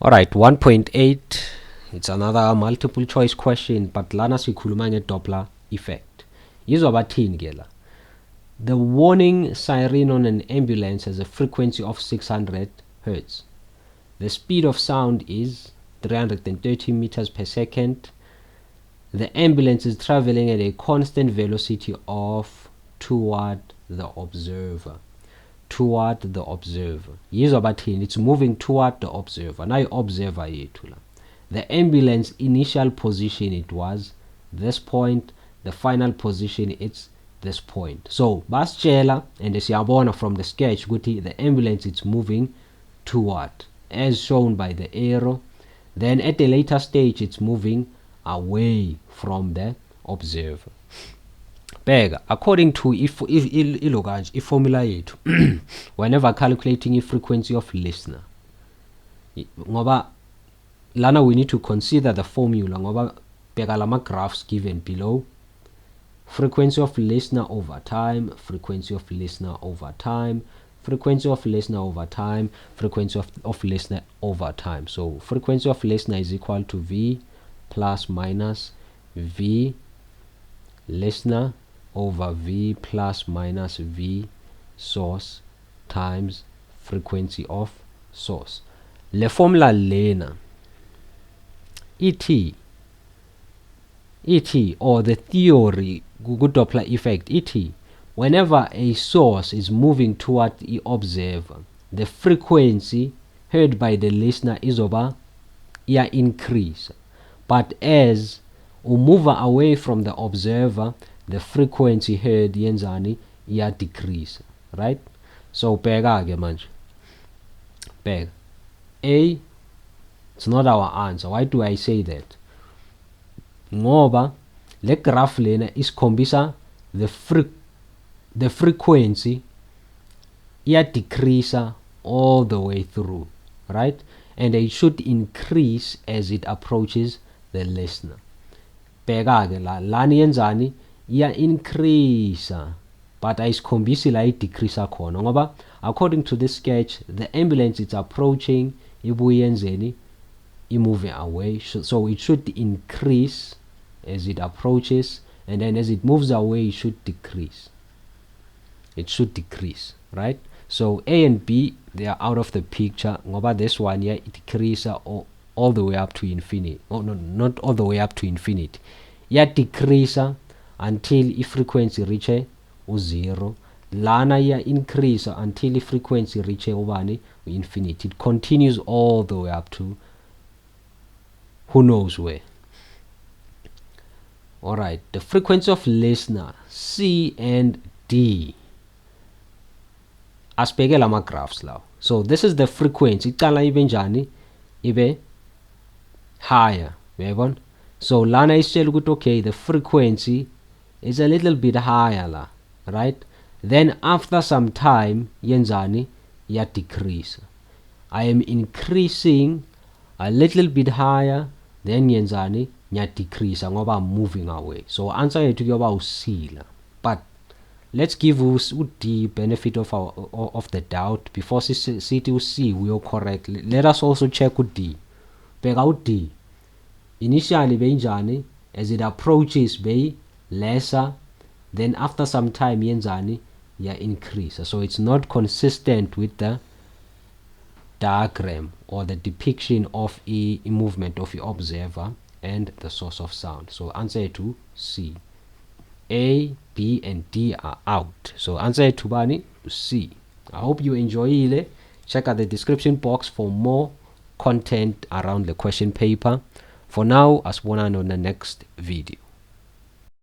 Alright, 1.8, it's another multiple choice question, but lana sikhuluma nge-Doppler effect. Yizwa bathini ke la. The warning siren on an ambulance has a frequency of 600 Hz. The speed of sound is 330 meters per second. The ambulance is traveling at a constant velocity of toward the observer. Toward the observer. Yizwa bathini, it's moving toward the observer. Now observer yethu la. The ambulance initial position, it was this point. The final position, it's this point. So basitshela and siyabona from the sketch ukuthi the ambulance it's moving toward, as shown by the arrow. Then at a later stage it's moving away from the observer. Bega, according to if formula yethu whenever calculating a frequency of listener, ngoba lana we need to consider the formula ngoba bega lama graphs given below. Frequency of listener over time, frequency of listener over time, frequency of listener over time, frequency of listener over time. So frequency of listener is equal to V plus minus V listener over V plus minus V source times frequency of source. Le formula lena ET or the theory good Doppler effect ET, whenever a source is moving toward the observer, the frequency heard by the listener is over increase, but as we move away from the observer, the frequency heard yenzani decrease, right? So bheka ke manje, bheka A, it's not our answer. Why do I say that? Ngoba le graph lena isikhombisa the frequency decrease all the way through, right? And it should increase as it approaches the listener. Bheka ke la lana yenzani increase, but ayisikhombisi la decrease khona ngoba according to this sketch the ambulance is approaching ibuye yenzeni moving away, so it should increase as it approaches, and then as it moves away it should decrease. It should decrease, right? So A and B, they are out of the picture ngoba this one here it decrease all the way up to infinity. Oh no, not all the way up to infinity. Decrease until if frequency reach 0. Lana increase until if frequency reach infinity. It continues all the way up to who knows where. Alright, the frequency of listener C and D. Asibheke lama graphs lawo. So this is the frequency. Iqala ibe njani? Ibe higher. Uyabona? So lana isitshela ukuthi okay, the frequency is a little bit higher la, right? Then after some time yenzani decrease. I am increasing a little bit higher, then yenzani decrease ngoba I'm moving away. So answer yethu kuyoba C la. But let's give the benefit of the doubt before sithi C we are correct. Let us also check D. Bheka D. Initially benjani, as it approaches be lesser, then after some time yenzani increase. So it's not consistent with the diagram or the depiction of a movement of the observer and the source of sound. So answer to C. A, B and D are out. So answer to bani C. I hope you enjoy it. Check out the description box for more content around the question paper. For now, asibonane on the next video.